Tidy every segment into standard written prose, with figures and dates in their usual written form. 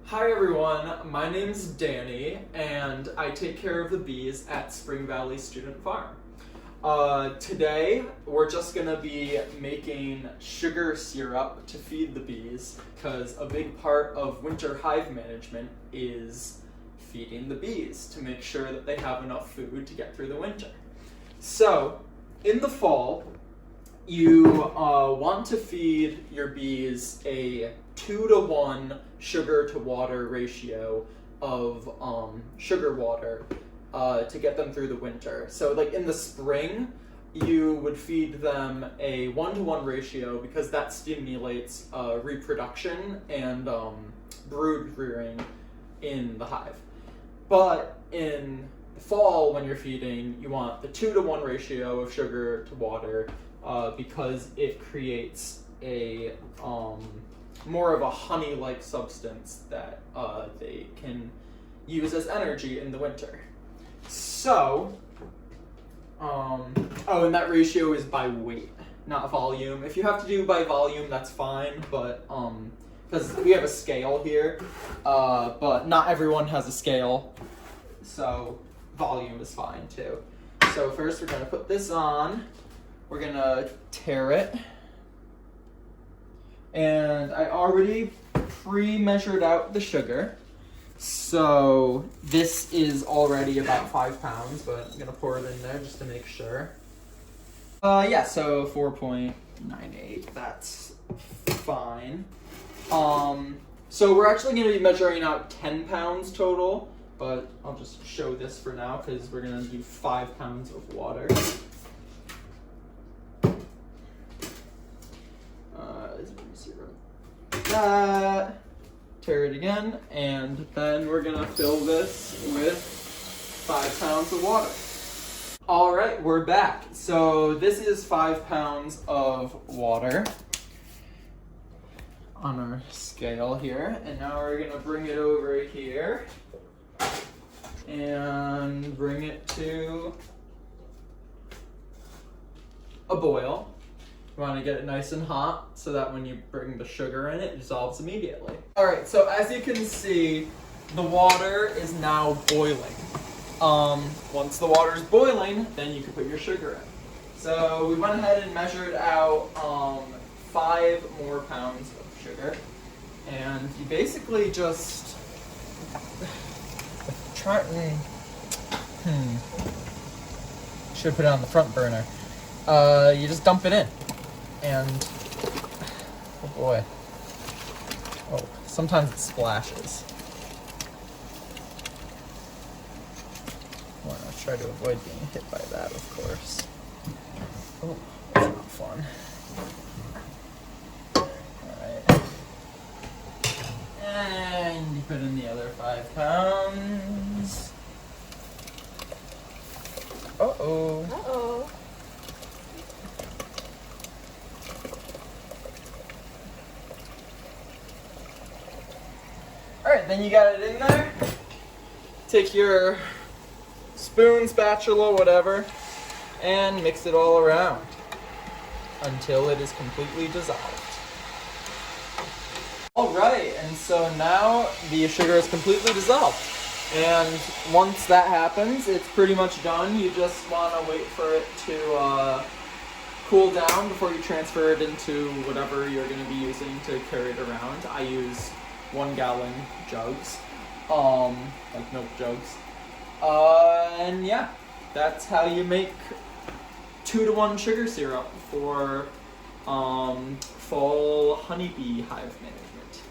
Hi everyone, my name's Danny, and I take care of the bees at Spring Valley Student Farm. Today, we're just gonna be making sugar syrup to feed the bees, because a big part of winter hive management is feeding the bees to make sure that they have enough food to get through the winter. So, in the fall, you want to feed your bees a 2-to-1 sugar to water ratio of sugar water to get them through the winter. So like in the spring, you would feed them a 1-to-1 ratio because that stimulates reproduction and brood rearing in the hive. But in the fall, when you're feeding, you want the 2-to-1 ratio of sugar to water because it creates a more of a honey-like substance that they can use as energy in the winter. So, and that ratio is by weight, not volume. If you have to do by volume, that's fine, but because we have a scale here, but not everyone has a scale, so volume is fine too. So first we're gonna put this on. We're gonna tare it. And I already pre-measured out the sugar. So this is already about 5 pounds, but I'm gonna pour it in there just to make sure. So 4.98, that's fine. So we're actually gonna be measuring out 10 pounds total, but I'll just show this for now because we're gonna do 5 pounds of water. That, tear it again, and then we're gonna fill this with 5 pounds of water. All right, we're back. So this is 5 pounds of water on our scale here, and now we're gonna bring it over here and bring it to a boil. You want to get it nice and hot so that when you bring the sugar in, it dissolves immediately. All right, so as you can see, the water is now boiling. Once the water is boiling, then you can put your sugar in. So we went ahead and measured out 5 more pounds of sugar, and you basically just try. Should put it on the front burner. You just dump it in. And, oh boy, sometimes it splashes. I want to try to avoid being hit by that, of course. Oh, that's not fun. Alright. And you put in the other 5 pounds. Uh-oh. Uh-oh. Alright, then you got it in there. Take your spoon, spatula, whatever, and mix it all around until it is completely dissolved. Alright, and so now the sugar is completely dissolved. And once that happens, it's pretty much done. You just want to wait for it to cool down before you transfer it into whatever you're going to be using to carry it around. I use 1-gallon jugs, like milk jugs. And yeah, that's how you make 2-to-1 sugar syrup for fall honeybee hive management.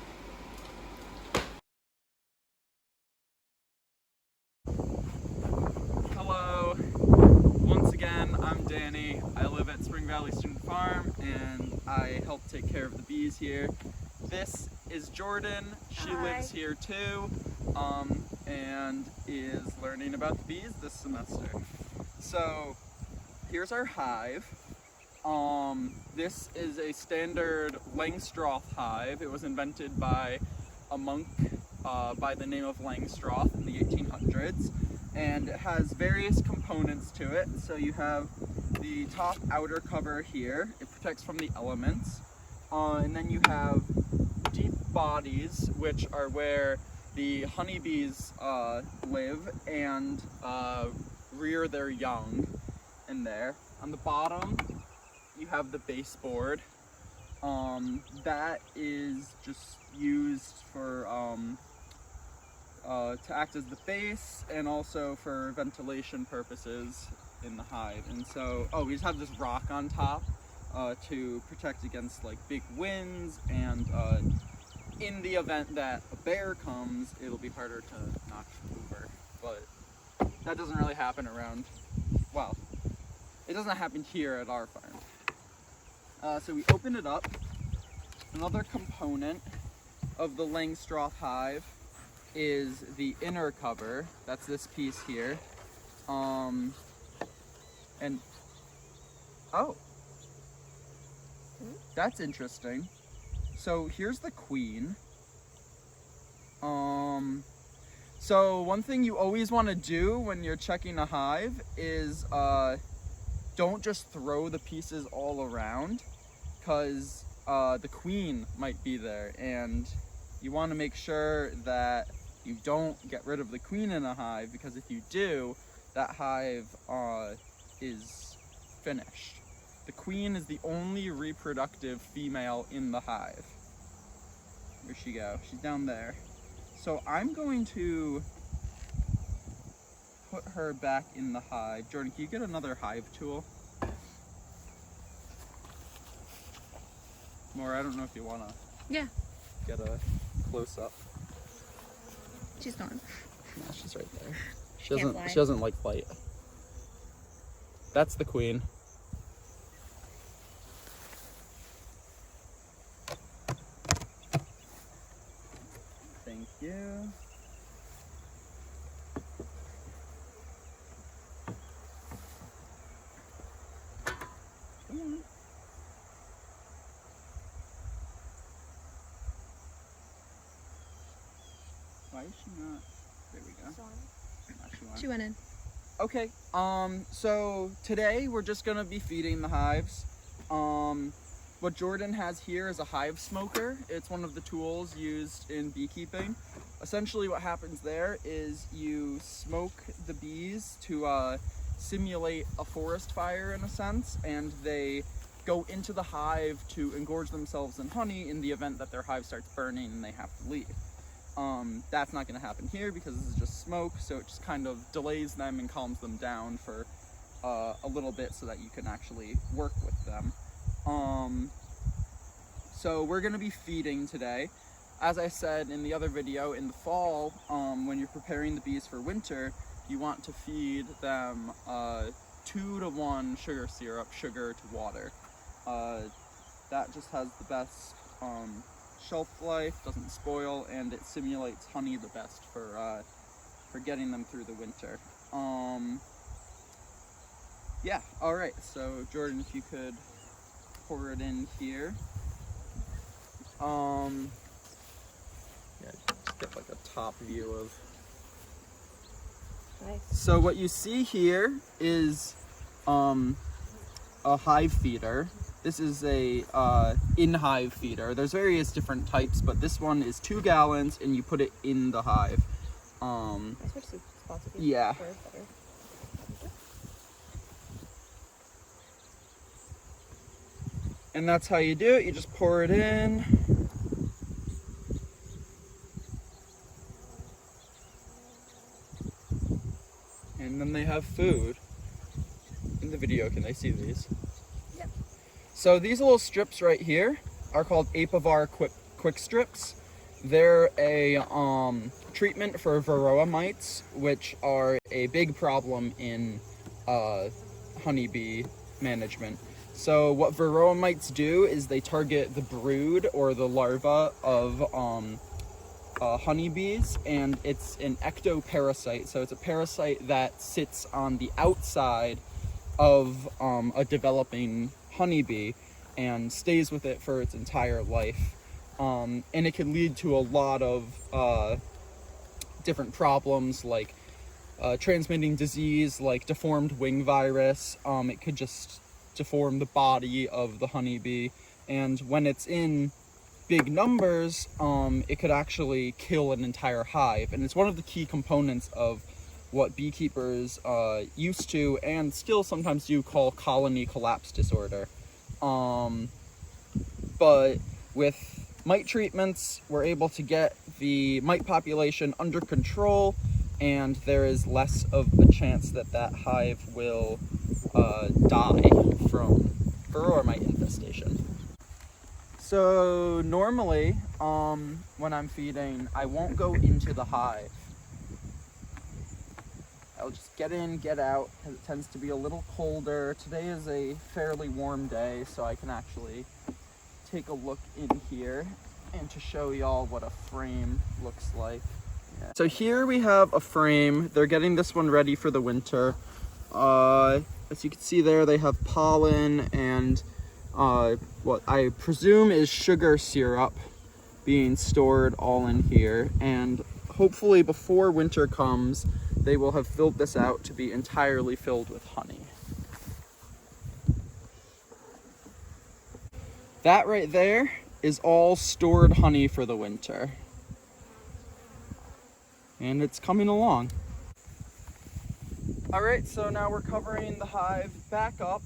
Hello, once again, I'm Danny. I live at Spring Valley Student Farm and I help take care of the bees here. This is Jordan. She lives here too, and is learning about the bees this semester. So here's our hive. This is a standard Langstroth hive. It was invented by a monk by the name of Langstroth in the 1800s, and it has various components to it. So you have the top outer cover here. It protects from the elements, and then you have deep bodies, which are where the honeybees live and rear their young in there. On the bottom, you have the baseboard. That is just used for to act as the base and also for ventilation purposes in the hive. And so, we just have this rock on top to protect against like big winds, and in the event that a bear comes, it'll be harder to knock over. But that doesn't really happen around, well, it doesn't happen here at our farm. So we open it up. Another component of the Langstroth hive is the inner cover. That's this piece here. And oh, that's interesting. So here's the queen. So one thing you always want to do when you're checking a hive is don't just throw the pieces all around, because the queen might be there, and you want to make sure that you don't get rid of the queen in a hive, because if you do, that hive is finished. The queen is the only reproductive female in the hive. Where'd she go? She's down there. So I'm going to put her back in the hive. Jordan, can you get another hive tool? Maura, I don't know if you want to get a close-up. She's gone. No, she's right there. She doesn't like light. That's the queen. Thank you. Come on. Why is she not? There we go. She went in. Okay, so today we're just gonna be feeding the hives. What Jordan has here is a Hive Smoker. It's one of the tools used in beekeeping. Essentially what happens there is you smoke the bees to simulate a forest fire in a sense, and they go into the hive to engorge themselves in honey in the event that their hive starts burning and they have to leave. That's not going to happen here because this is just smoke, so it just kind of delays them and calms them down for a little bit so that you can actually work with them. So we're going to be feeding today. As I said in the other video, in the fall, when you're preparing the bees for winter, you want to feed them 2-to-1 sugar syrup, sugar to water. That just has the best shelf life, doesn't spoil, and it simulates honey the best for getting them through the winter. Yeah, all right, so Jordan, if you could pour it in here. Yeah, just get like a top view of. Nice. So what you see here is a hive feeder. This is a in-hive feeder. There's various different types, but this one is 2 gallons, and you put it in the hive. Yeah. And that's how you do it. You just pour it in. And then they have food. In the video, can they see these? Yep. So these little strips right here are called Apivar quick strips. They're a treatment for varroa mites, which are a big problem in honeybee management. So what varroa mites do is they target the brood or the larva of honeybees, and it's an ectoparasite. So it's a parasite that sits on the outside of a developing honeybee and stays with it for its entire life. And it can lead to a lot of different problems, like transmitting disease like deformed wing virus. It could just deform the body of the honeybee, and when it's in big numbers, it could actually kill an entire hive. And it's one of the key components of what beekeepers used to and still sometimes do call colony collapse disorder. But with mite treatments, we're able to get the mite population under control, and there is less of a chance that that hive will die from varroa mite infestation. So normally, when I'm feeding, I won't go into the hive. I'll just get in, get out, because it tends to be a little colder. Today is a fairly warm day, so I can actually take a look in here and to show y'all what a frame looks like. Yeah. So here we have a frame. They're getting this one ready for the winter. As you can see there, they have pollen and what I presume is sugar syrup being stored all in here, and hopefully before winter comes they will have filled this out to be entirely filled with honey. That right there is all stored honey for the winter, and it's coming along. All right, so now we're covering the hive back up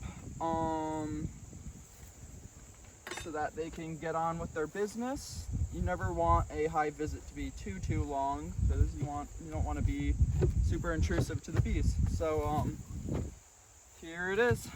so that they can get on with their business. You never want a hive visit to be too long, because you don't want to be super intrusive to the bees. So here it is.